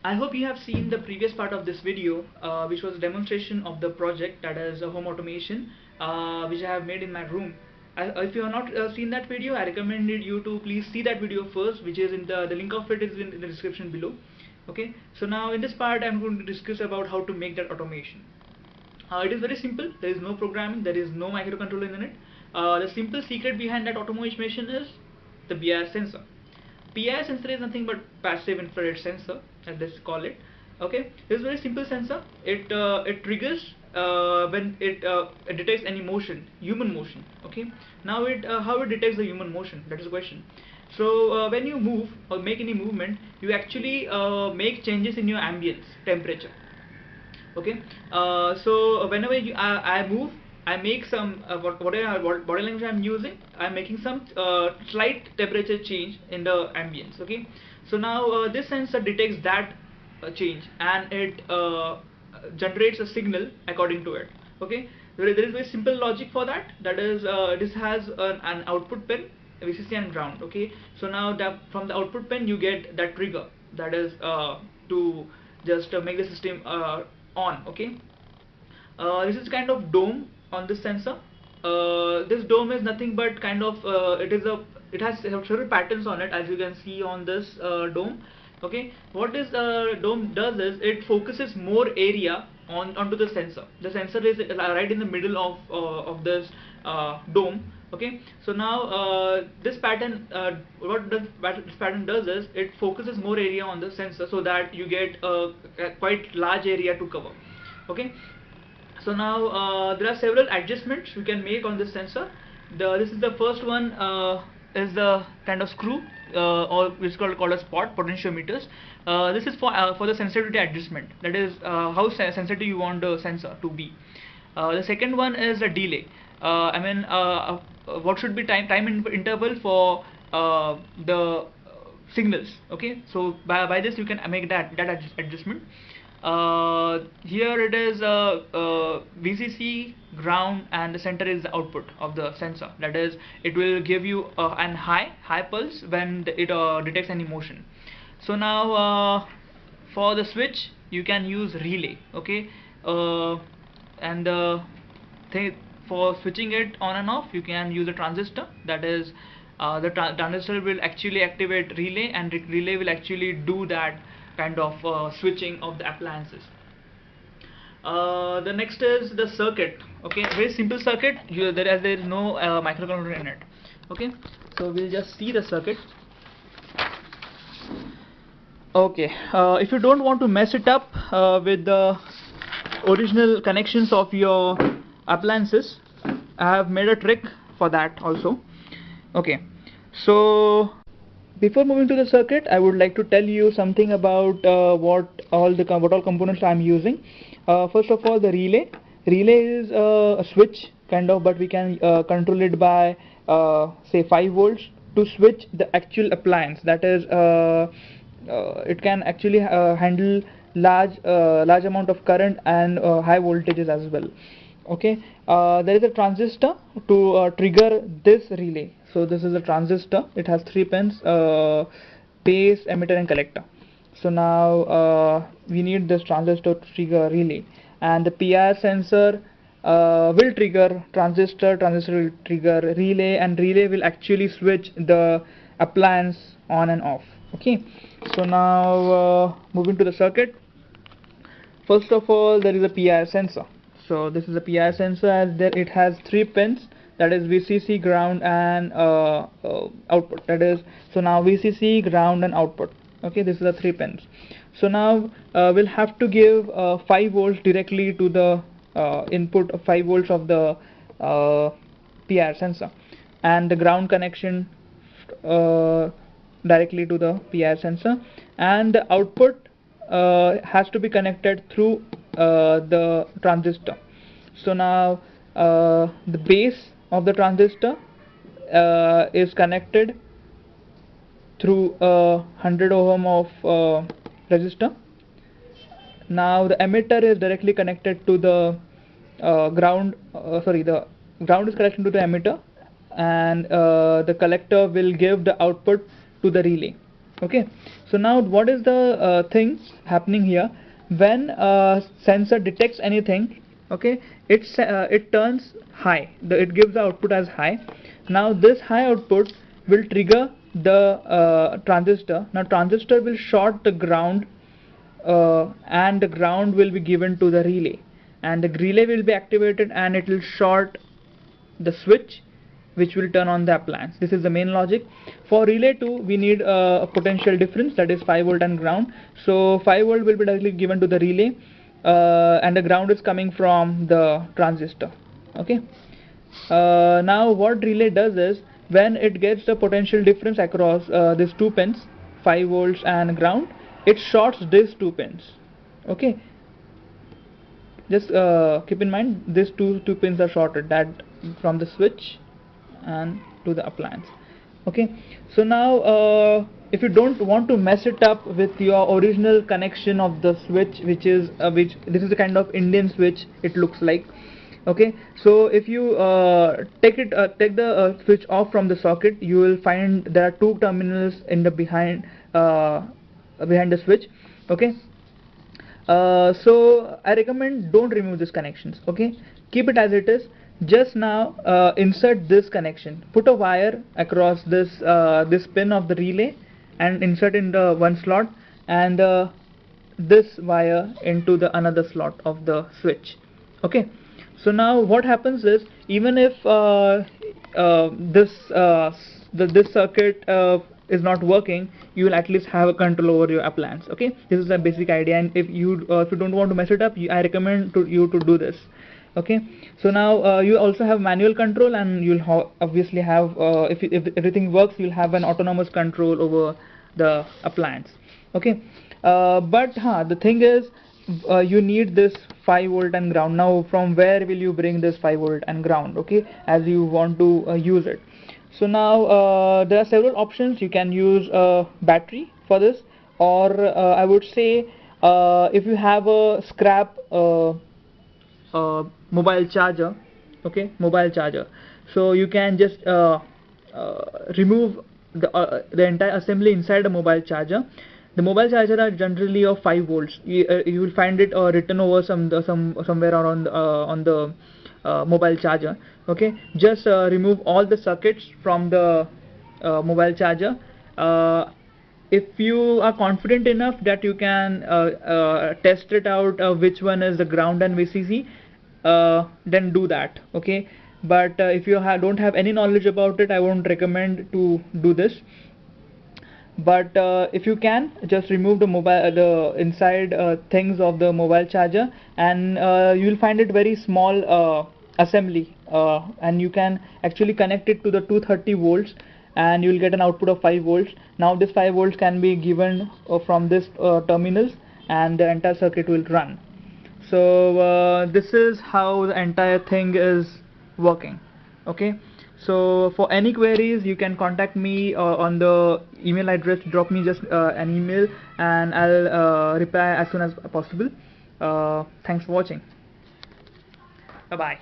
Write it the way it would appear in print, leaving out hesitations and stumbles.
I hope you have seen the previous part of this video, which was a demonstration of the project, that is a home automation, which I have made in my room. If you have not seen that video, I recommended you to please see that video first, which is in the link of it is in the description below. Okay, so now in this part I'm going to discuss about how to make that automation. It is very simple. There is no programming, there is no microcontroller in it. The simple secret behind that automation is the PIR sensor. PIR sensor is nothing but passive infrared sensor, as they call it. Okay, it's a very simple sensor. It triggers when it detects any motion, human motion. Okay, now how it detects the human motion? That is the question. So when you move or make any movement, you actually make changes in your ambience temperature. Okay, so whenever I move, I make some whatever body language I'm using, I'm making some slight temperature change in the ambience. Okay, so now this sensor detects that change, and it generates a signal according to it. Okay, there is very simple logic for that. That is, this has an output pin, VCC and ground. Okay, so now from the output pin you get that trigger, that is to just make the system on. Okay, this is kind of dome on this sensor. This dome is nothing but kind of it has several patterns on it, as you can see on this dome. Okay, what this dome does is it focuses more area onto the sensor. The sensor is right in the middle of this dome. Okay, so now this pattern, what this pattern does is it focuses more area on the sensor, so that you get a quite large area to cover. Okay, so now there are several adjustments you can make on this sensor. This is the first one, is the kind of screw, or which is called a spot potentiometers. This is for the sensitivity adjustment, that is how sensitive you want the sensor to be. The second one is a delay. What should be time interval for the signals. Okay, so by this you can make that adjustment. Here it is VCC, ground, and the center is the output of the sensor. That is, it will give you an high pulse when it detects any motion. So now for the switch you can use relay. Okay, and for switching it on and off you can use a transistor. That is, the transistor will actually activate relay, and relay will actually do that kind of switching of the appliances. The next is the circuit. Okay, very simple circuit. There is no microcontroller in it. Okay, so we'll just see the circuit. Okay, if you don't want to mess it up with the original connections of your appliances, I have made a trick for that also. Okay, so before moving to the circuit, I would like to tell you something about what all components I am using. First of all, the relay. Relay is a switch kind of, but we can control it by say 5 volts to switch the actual appliance. That is, it can actually handle large amount of current and high voltages as well. Okay, there is a transistor to trigger this relay. So this is a transistor. It has 3 pins, base, emitter, and collector. So now we need this transistor to trigger relay, and the PIR sensor will trigger transistor will trigger relay, and relay will actually switch the appliance on and off. Okay, so now moving to the circuit. First of all, there is a PIR sensor. So this is a PIR sensor, as there it has 3 pins, that is VCC, ground, and output. That is, so now VCC, ground, and output. Okay, this is the 3 pins. So now we'll have to give 5 volts directly to the input of 5 volts of the PIR sensor, and the ground connection directly to the PIR sensor, and the output has to be connected through the transistor. So now the base of the transistor is connected through 100 ohm of resistor. Now the emitter is directly connected to the ground. The ground is connected to the emitter, and the collector will give the output to the relay. Okay, So now what is the thing happening here? When sensor detects anything, okay, it turns high, it gives the output as high. Now this high output will trigger the transistor. Now transistor will short the ground, and the ground will be given to the relay, and the relay will be activated and it will short the switch, which will turn on the appliance. This is the main logic. For relay 2 we need a potential difference, that is 5 volt and ground. So 5 volt will be directly given to the relay, and the ground is coming from the transistor. Okay. Now what relay does is, when it gets the potential difference across these two pins, 5 volts and ground, it shorts these two pins. Okay, just keep in mind these two pins are shorted, that from the switch and to the appliance. Okay, so now if you don't want to mess it up with your original connection of the switch, which is this is a kind of Indian switch, it looks like. Okay, so if you take the switch off from the socket, you will find there are two terminals in the behind the switch. Okay, so I recommend don't remove these connections. Okay, keep it as it is. Just now insert this connection, put a wire across this this pin of the relay and insert in the one slot, and this wire into the another slot of the switch. Okay, so now what happens is, even if this circuit is not working, you will at least have a control over your appliance. Okay, this is the basic idea, and if you don't want to mess it up, I recommend you to do this. Okay, so now you also have manual control, and you'll obviously have if everything works, you'll have an autonomous control over the appliance. Okay, but the thing is, you need this 5 volt and ground. Now from where will you bring this 5 volt and ground, okay, as you want to use it? So now there are several options. You can use a battery for this, or I would say if you have a scrap mobile charger, okay, mobile charger, so you can just remove the entire assembly inside a mobile charger. The mobile charger are generally of 5 volts. You will find it written over somewhere around on the mobile charger. Okay, just remove all the circuits from the mobile charger. If you are confident enough that you can test it out, which one is the ground and VCC, then do that. Okay, but if you don't have any knowledge about it, I won't recommend to do this. But if you can, just remove the inside things of the mobile charger, and you will find it very small assembly, and you can actually connect it to the 230 volts, and you will get an output of 5 volts. Now this 5 volts can be given from this terminals, and the entire circuit will run. So this is how the entire thing is working. Okay, so for any queries, you can contact me on the email address. Drop me just an email, and I'll reply as soon as possible. Thanks for watching. Bye bye.